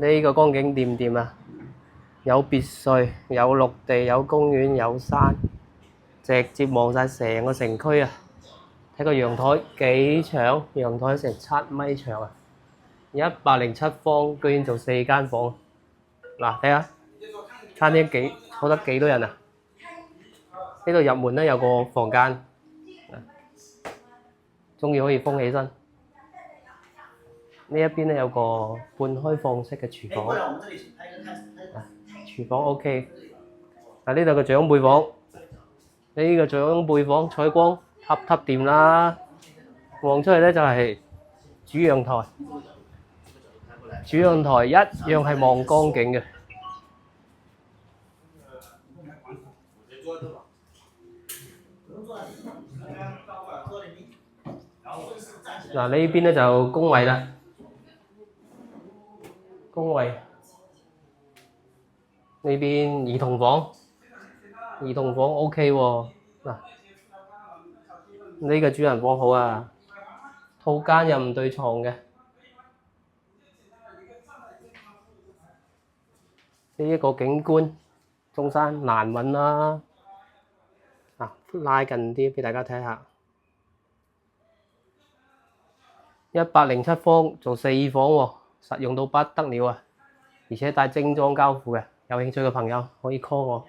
呢個光景掂唔掂啊？有別墅，有綠地，有公園，有山，直接望晒成個城區啊！睇個陽台幾長，陽台成7米長啊！107方，居然做4間房。嗱，睇下餐廳坐得幾多人啊？呢度入門咧有個房間，鍾意可以封起身。呢一邊咧有個半開放式嘅廚房，廚房 OK。嗱，呢度個長輩房，呢個長輩房採光揼掂啦，望出去咧就係主陽台，主陽台一樣係望江景嘅。嗱，呢邊咧就公衞啦，公衞呢邊兒童房，兒童房 OK 喎。嗱，呢個主人房好啊，套間又唔對床嘅。呢一個景觀，中山難揾啦。拉近啲俾大家睇下。107方做4房喎，實用到不得了啊！而且帶精裝交付嘅，有興趣嘅朋友可以 call我。